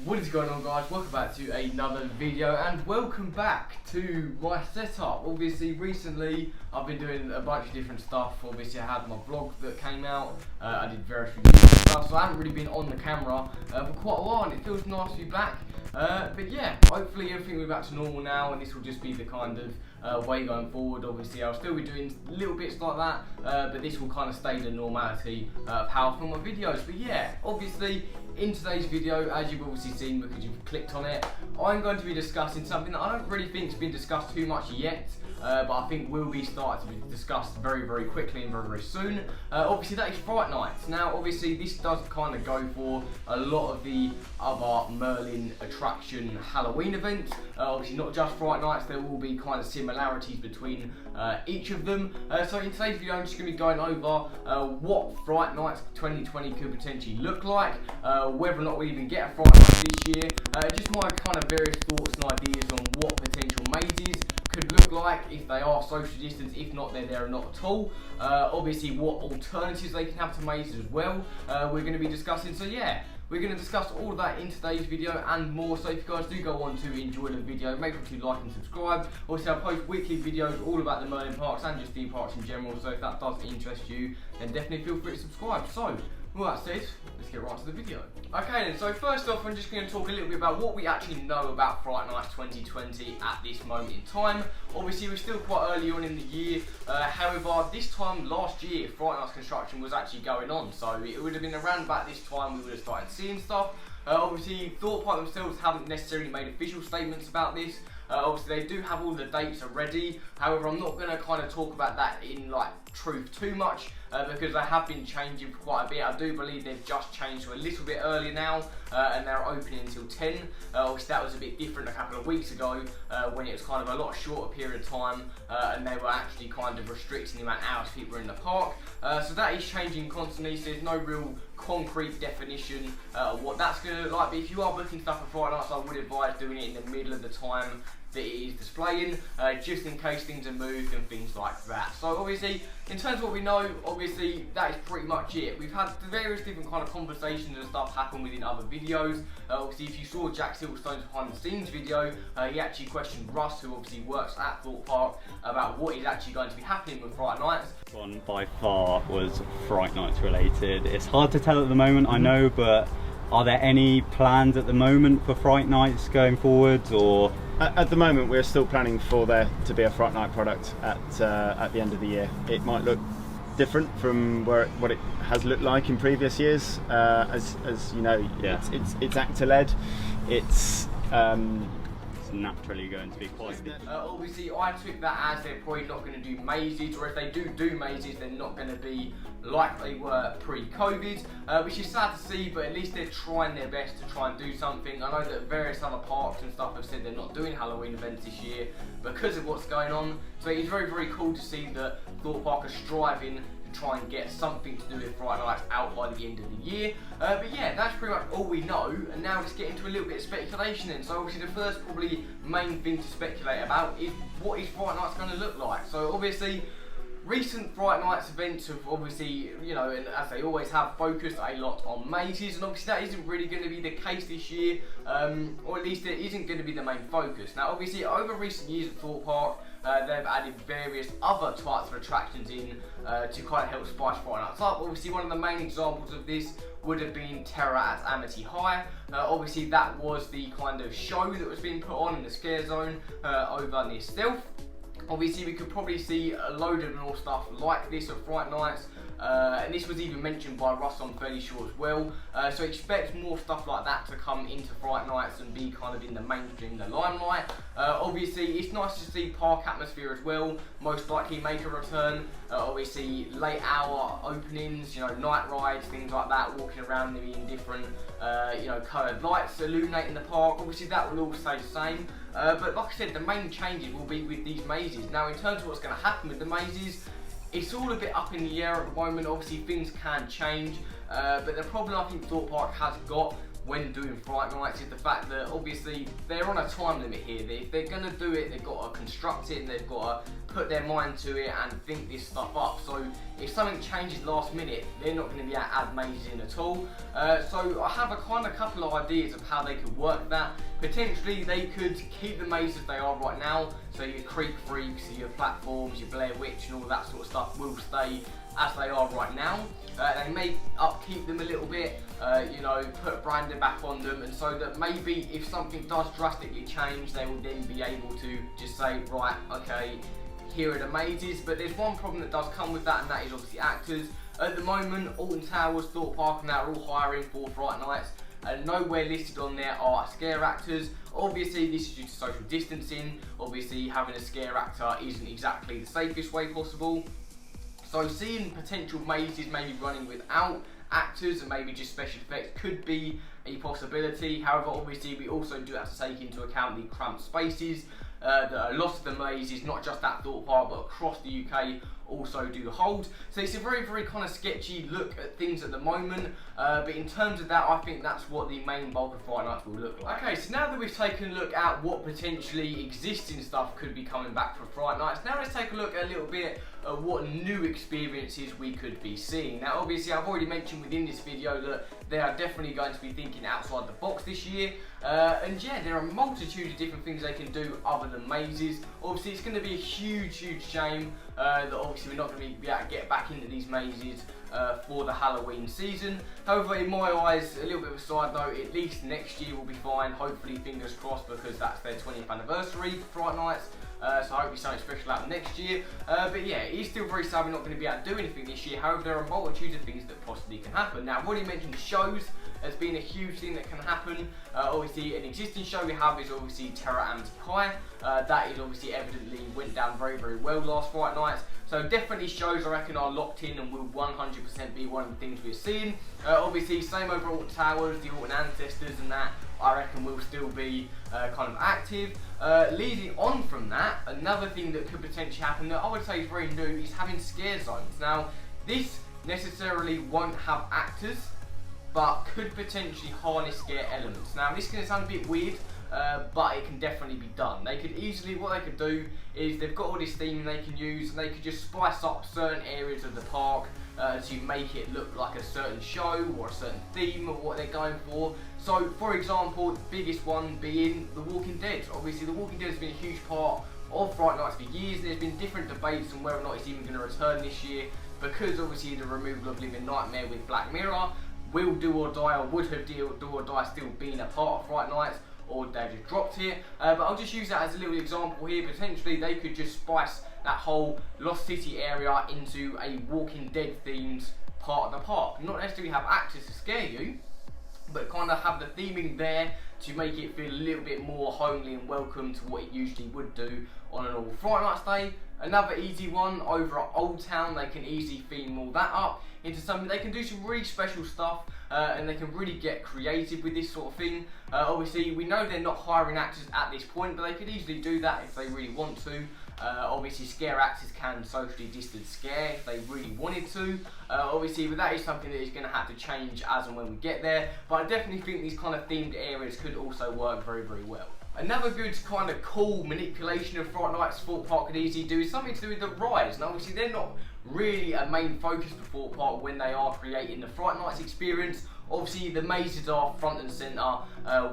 What is going on, guys? Welcome back to another video and welcome back to my setup. Obviously recently I've been doing a bunch of different stuff. Obviously I had my vlog that came out, I did various reviews and stuff, so I haven't really been on the camera for quite a while and it feels nice to be back. But yeah, hopefully everything will be back to normal now and this will just be the kind of way going forward. Obviously I'll still be doing little bits like that, but this will kind of stay the normality of how I film my videos. But yeah, obviously in today's video, as you've obviously seen because you've clicked on it, I'm going to be discussing something that I don't really think has been discussed too much yet, but I think will be starting to be discussed very, very quickly and very, very soon. Obviously that is Fright Nights. Now obviously this does kind of go for a lot of the other Merlin attraction Halloween events. Obviously not just Fright Nights, there will be kind of similarities between each of them. So in today's video I'm just going to be going over what Fright Nights 2020 could potentially look like, whether or not we even get a Fright Night this year, just my kind of various thoughts and ideas on what potential mazes could look like if they are social distance, if not they're there not at all. Obviously what alternatives they can have to mazes as well, we're going to be discussing. So yeah, we're going to discuss all of that in today's video and more. So if you guys do go on to enjoy the video, make sure to like and subscribe. Also I post weekly videos all about the Merlin parks and just theme parks in general, so if that does interest you then definitely feel free to subscribe. So with that said, let's get right to the video. Okay then, so first off I'm just going to talk a little bit about what we actually know about Fright Nights 2020 at this moment in time. Obviously we're still quite early on in the year, however this time last year Fright Nights construction was actually going on, so it would have been around about this time we would have started seeing stuff. Obviously Thought Park themselves haven't necessarily made official statements about this. Obviously they do have all the dates already, however I'm not going to kind of talk about that in like truth too much because they have been changing for quite a bit. I do believe they've just changed to a little bit earlier now and they're opening until 10. Obviously that was a bit different a couple of weeks ago when it was kind of a lot shorter period of time and they were actually kind of restricting the amount of hours people were in the park. So that is changing constantly, so there's no real concrete definition of what that's going to look like. But if you are booking stuff for Friday nights, I would advise doing it in the middle of the time that it is displaying, just in case things are moved and things like that. So obviously, in terms of what we know, obviously that is pretty much it. We've had various different kind of conversations and stuff happen within other videos. Obviously, if you saw Jack Silverstone's behind the scenes video, he actually questioned Russ, who obviously works at Thought Park, about what is actually going to be happening with Fright Nights. One by far was Fright Nights related. It's hard to tell at the moment, I know, but are there any plans at the moment for Fright Nights going forwards, or? At the moment, we're still planning for there to be a Fright Night product at the end of the year. It might look different from what it has looked like in previous years. As you know, yeah. It's actor led. It's naturally going to be quite obviously I took that as they're probably not going to do mazes, or if they do mazes they're not going to be like they were pre-COVID, which is sad to see, but at least they're trying their best to try and do something. I know that various other parks and stuff have said they're not doing Halloween events this year because of what's going on, so it's very, very cool to see that Thought Park are striving to try and get something to do with Fright Nights out by the end of the year. But yeah, that's pretty much all we know, and now let's get into a little bit of speculation then. So obviously the first probably main thing to speculate about is what is Fright Nights going to look like. So obviously recent Fright Nights events have obviously, you know, and as they always have, focused a lot on mazes, and obviously that isn't really going to be the case this year, or at least it isn't going to be the main focus. Now obviously over recent years at Thought Park, they've added various other types of attractions in to kind of help spice Fright Nights up. Obviously one of the main examples of this would have been Terror at Amity High. Obviously that was the kind of show that was being put on in the scare zone over near Stealth. Obviously we could probably see a load of more stuff like this at Fright Nights, and this was even mentioned by Russ, I'm fairly sure as well. So expect more stuff like that to come into Fright Nights and be kind of in the mainstream, the limelight. Obviously it's nice to see park atmosphere as well, most likely make a return. Obviously late hour openings, you know, night rides, things like that, walking around maybe in different you know, coloured lights illuminating the park. Obviously that will all stay the same. But like I said, the main changes will be with these mazes. Now in terms of what's going to happen with the mazes, it's all a bit up in the air at the moment. Obviously things can change, but the problem I think Thought Park has got when doing Fright Nights is the fact that obviously they're on a time limit here. If they're going to do it, they've got to construct it and they've got to put their mind to it and think this stuff up. So if something changes last minute, they're not going to be able to add mazes in at all. So I have a couple of ideas of how they could work that. Potentially they could keep the mazes they are right now, so your Creek Freaks, your platforms, your Blair Witch and all that sort of stuff will stay as they are right now. They may upkeep them a little bit, you know, put branding back on them, and so that maybe if something does drastically change, they will then be able to just say, right, okay, here are the mazes. But there's one problem that does come with that, and that is obviously actors. At the moment, Alton Towers, Thorpe Park and that are all hiring for Fright Nights, and nowhere listed on there are scare actors. Obviously this is due to social distancing. Obviously having a scare actor isn't exactly the safest way possible. So seeing potential mazes maybe running without actors and maybe just special effects could be a possibility. However, obviously we also do have to take into account the cramped spaces that a lot of the mazes, not just at Thorpe Park but across the UK, also do hold. So it's a very kind of sketchy look at things at the moment, but in terms of that, I think that's what the main bulk of Fright Nights will look like. Okay, so now that we've taken a look at what potentially existing stuff could be coming back for Fright Nights, now let's take a look at a little bit at what new experiences we could be seeing. Now obviously I've already mentioned within this video that they are definitely going to be thinking outside the box this year, and yeah, there are a multitude of different things they can do other than mazes. Obviously it's going to be a huge shame that obviously we're not going to be able to get back into these mazes for the Halloween season. However, in my eyes, a little bit of a side note, at least next year will be fine, hopefully, fingers crossed, because that's their 20th anniversary for Fright Nights. So hopefully something special out next year. But yeah, it is still very sad we're not going to be able to do anything this year. However, there are a multitude of things that possibly can happen. Now, I've already mentioned shows as being a huge thing that can happen. Obviously, an existing show we have is obviously Terror Amity High. That is obviously evidently went down very well last Fright Nights. So definitely shows I reckon are locked in and will 100% be one of the things we're seeing. Obviously, same over Alton Towers, the Alton Ancestors and that, I reckon will still be kind of active. Leading on from that, another thing that could potentially happen that I would say is very new is having scare zones. Now, this necessarily won't have actors, but could potentially harness scare elements. Now, this is going to sound a bit weird, but it can definitely be done. They could easily, what they could do is they've got all this theming they can use, and they could just spice up certain areas of the park to make it look like a certain show or a certain theme of what they're going for. So, for example, the biggest one being The Walking Dead. Obviously, The Walking Dead has been a huge part of Fright Nights for years, and there's been different debates on whether or not it's even going to return this year, because obviously the removal of Living Nightmare with Black Mirror. Will Do or Die, or would have Do or Die still been a part of Fright Nights, or they just dropped it? But I'll just use that as a little example here. Potentially they could just spice that whole Lost City area into a Walking Dead themed part of the park. Not necessarily have actors to scare you, but kind of have the theming there to make it feel a little bit more homely and welcome to what it usually would do on a normal Fright Nights day. Another easy one over at Old Town, they can easily theme all that up into something. They can do some really special stuff, and they can really get creative with this sort of thing. Obviously, we know they're not hiring actors at this point, but they could easily do that if they really want to. Obviously, scare actors can socially distance scare if they really wanted to. Obviously, but that is something that is going to have to change as and when we get there. But I definitely think these kind of themed areas could also work very well. Another good kind of cool manipulation of Fright Nights Thorpe Park could easily do is something to do with the rides. Now obviously they're not really a main focus for Thorpe Park when they are creating the Fright Nights experience. Obviously the mazes are front and centre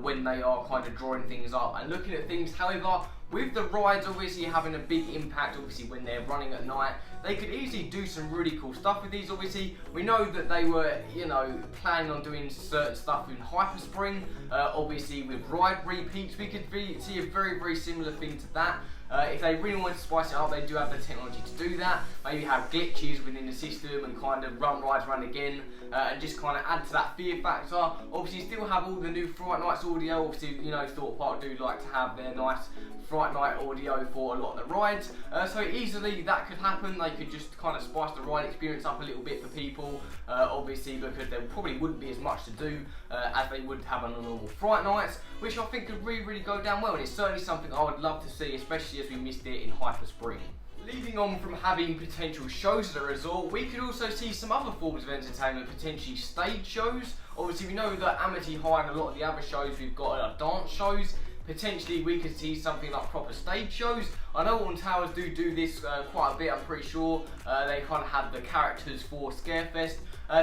when they are kind of drawing things up and looking at things. However, with the rides obviously having a big impact, obviously when they're running at night, they could easily do some really cool stuff with these. Obviously, we know that they were, you know, planning on doing certain stuff in Hyperspring. Obviously with ride repeats, we could see a very similar thing to that. If they really want to spice it up, they do have the technology to do that. Maybe have glitches within the system and kind of run rides run again, and just kind of add to that fear factor. Obviously, still have all the new Fright Nights audio. Obviously, you know, Thorpe Park do like to have their nice Fright Night audio for a lot of the rides. So easily that could happen. They could just kind of spice the ride experience up a little bit for people. Obviously, because there probably wouldn't be as much to do as they would have on a normal Fright Nights, which I think could really go down well. And it's certainly something I would love to see, especially as we missed it in Hyperspring. Leading on from having potential shows at the resort, we could also see some other forms of entertainment, potentially stage shows. Obviously we know that Amity High and a lot of the other shows we've got are dance shows. Potentially we could see something like proper stage shows. I know Alton Towers do this quite a bit, I'm pretty sure. They kind of have the characters for Scarefest.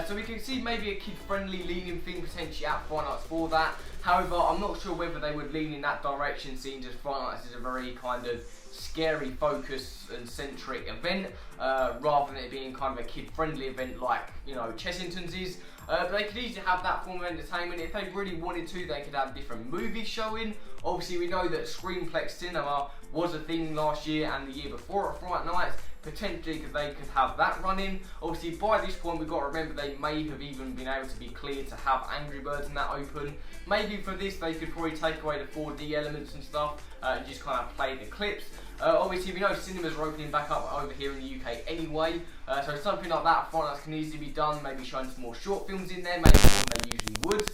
So we can see maybe a kid-friendly leaning thing potentially at Fright Nights for that. However, I'm not sure whether they would lean in that direction, seeing as Fright Nights is a very kind of scary focus and centric event, rather than it being kind of a kid-friendly event like, you know, Chessington's is. But they could easily have that form of entertainment. If they really wanted to, they could have different movies showing. Obviously, we know that Screenplex Cinema was a thing last year and the year before at Fright Nights. Potentially they could have that running. Obviously by this point we've got to remember they may have even been able to be cleared to have Angry Birds in that open. Maybe for this they could probably take away the 4D elements and stuff and just kind of play the clips. Obviously we know cinemas are opening back up over here in the UK anyway, so something like that Fright Nights can easily be done, maybe showing some more short films in there, maybe more than they usually would.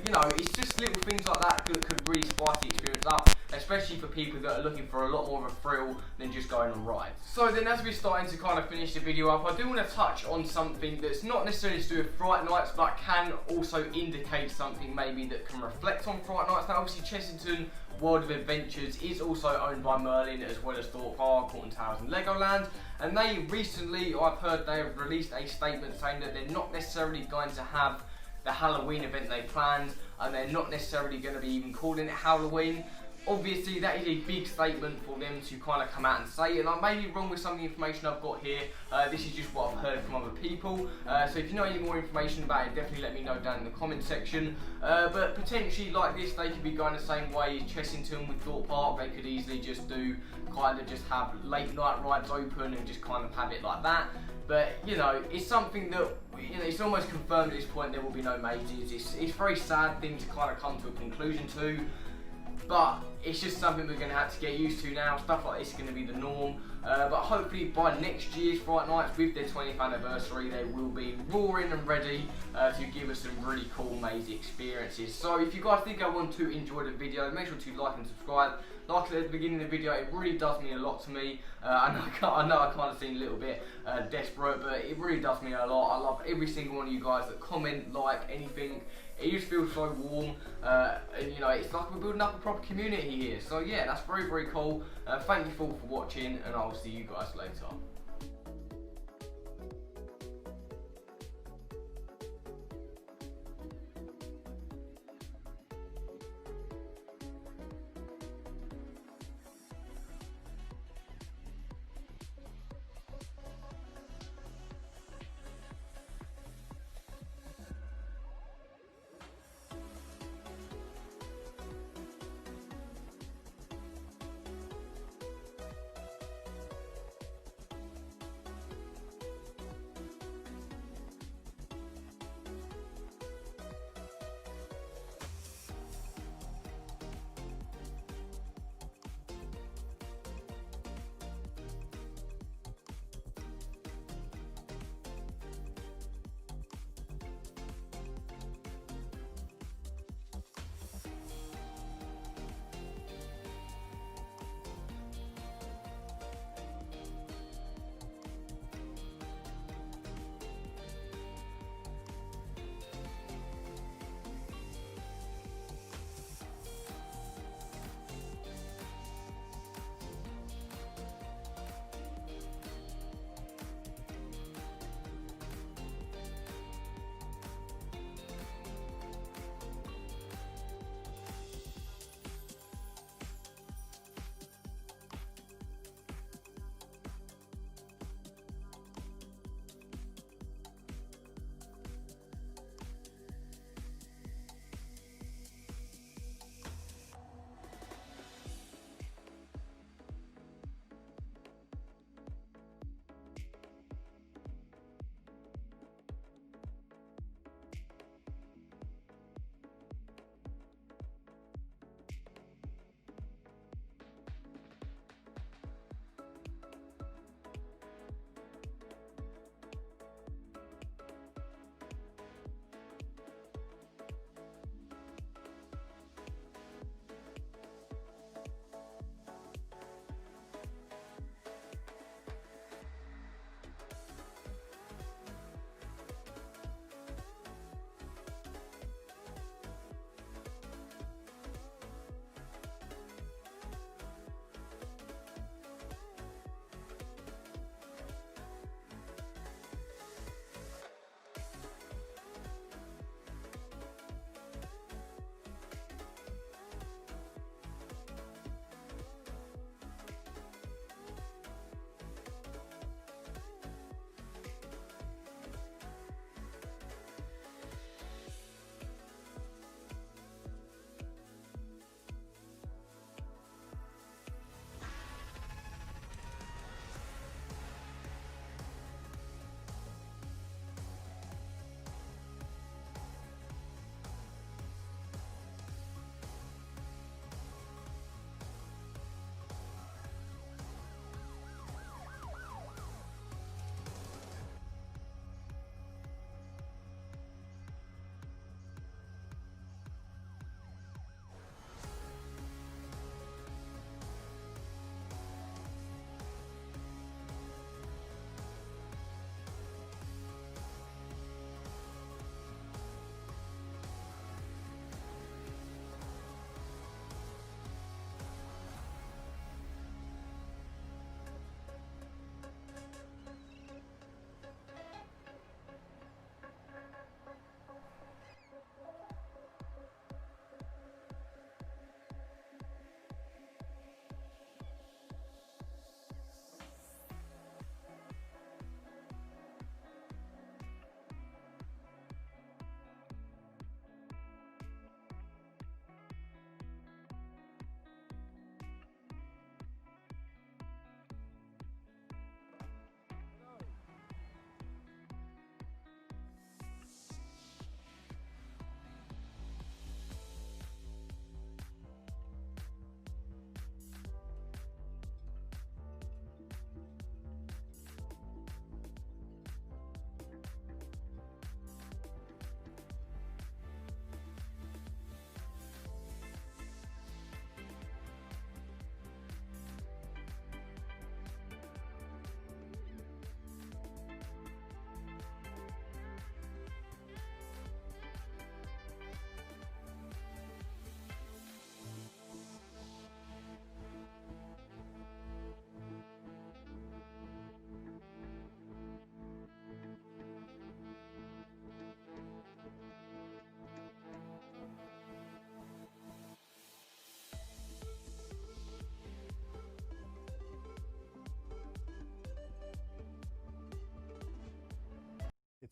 You know, it's just little things like that that could really spice the experience up, especially for people that are looking for a lot more of a thrill than just going on rides. So then as we're starting to kind of finish the video up, I do want to touch on something that's not necessarily to do with Fright Nights, but can also indicate something maybe that can reflect on Fright Nights. Now obviously Chessington World of Adventures is also owned by Merlin, as well as Thorpe Park, Alton Towers and Legoland, and they recently, I've heard they have released a statement saying that they're not necessarily going to have the Halloween event they planned, and they're not necessarily going to be even calling it Halloween. Obviously that is a big statement for them to kind of come out and say, and I may be wrong with some of the information I've got here. This is just what I've heard from other people, so if you know any more information about it, definitely let me know down in the comment section. But potentially like this, they could be going the same way as Chessington with Thorpe Park. They could easily just do kind of just have late night rides open and just kind of have it like that. But you know, it's something that, you know, it's almost confirmed at this point there will be no mazes. It's a very sad thing to kind of come to a conclusion to, but it's just something we're going to have to get used to now. Stuff like this is going to be the norm. But hopefully by next year's Fright Nights, with their 20th anniversary, they will be roaring and ready to give us some really cool mazy experiences. So if you guys think I want to enjoy the video, make sure to like and subscribe. Like I said at the beginning of the video, it really does mean a lot to me. I know I kind of seem a little bit desperate, but it really does mean a lot. I love every single one of you guys that comment, like, anything. It just feels so warm, and you know, it's like we're building up a proper community here. So yeah, that's very, very cool. Thank you all for watching, and I'll see you guys later.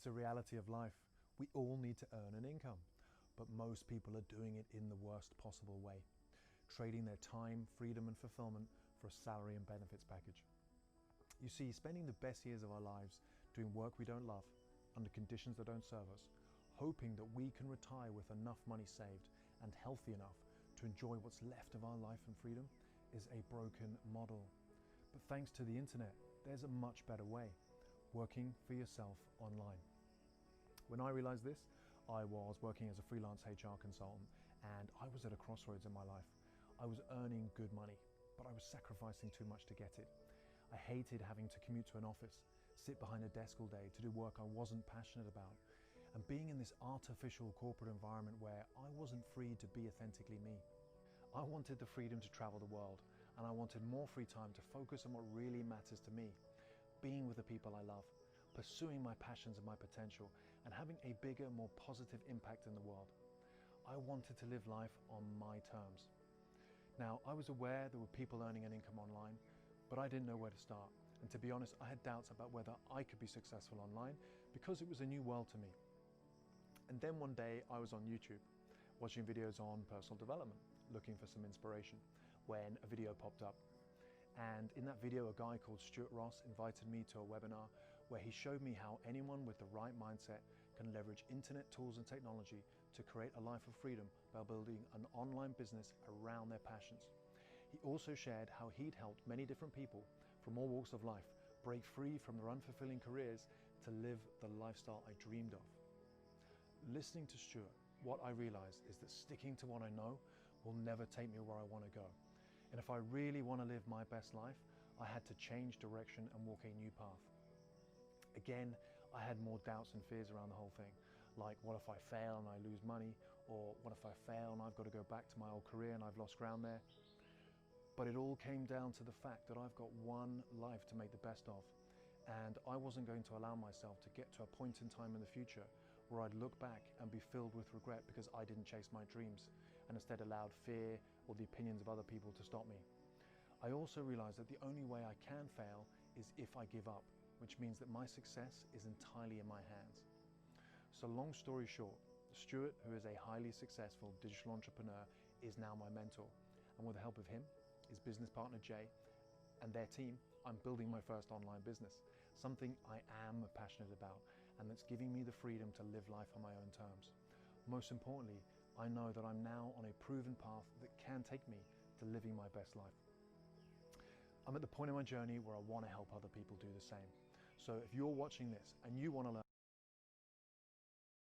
It's a reality of life. We all need to earn an income, but most people are doing it in the worst possible way, trading their time, freedom and fulfillment for a salary and benefits package. You see, spending the best years of our lives doing work we don't love, under conditions that don't serve us, hoping that we can retire with enough money saved and healthy enough to enjoy what's left of our life and freedom, is a broken model. But thanks to the internet, there's a much better way: working for yourself online. When I realized this, I was working as a freelance HR consultant, and I was at a crossroads in my life. I was earning good money, but I was sacrificing too much to get it. I hated having to commute to an office, sit behind a desk all day to do work I wasn't passionate about, and being in this artificial corporate environment where I wasn't free to be authentically me. I wanted the freedom to travel the world, and I wanted more free time to focus on what really matters to me: being with the people I love, pursuing my passions and my potential, and having a bigger, more positive impact in the world. I wanted to live life on my terms. Now, I was aware there were people earning an income online, but I didn't know where to start. And to be honest, I had doubts about whether I could be successful online because it was a new world to me. And then one day I was on YouTube, watching videos on personal development, looking for some inspiration, when a video popped up. And in that video, a guy called Stuart Ross invited me to a webinar where he showed me how anyone with the right mindset can leverage internet tools and technology to create a life of freedom by building an online business around their passions. He also shared how he'd helped many different people from all walks of life break free from their unfulfilling careers to live the lifestyle I dreamed of. Listening to Stuart, what I realized is that sticking to what I know will never take me where I want to go. And if I really want to live my best life, I had to change direction and walk a new path. Again, I had more doubts and fears around the whole thing. Like, what if I fail and I lose money? Or what if I fail and I've got to go back to my old career and I've lost ground there? But it all came down to the fact that I've got one life to make the best of. And I wasn't going to allow myself to get to a point in time in the future where I'd look back and be filled with regret because I didn't chase my dreams and instead allowed fear or the opinions of other people to stop me. I also realized that the only way I can fail is if I give up, which means that my success is entirely in my hands. So long story short, Stuart, who is a highly successful digital entrepreneur, is now my mentor. And with the help of him, his business partner Jay, and their team, I'm building my first online business, something I am passionate about and that's giving me the freedom to live life on my own terms. Most importantly, I know that I'm now on a proven path that can take me to living my best life. I'm at the point in my journey where I want to help other people do the same. So if you're watching this and you want to learn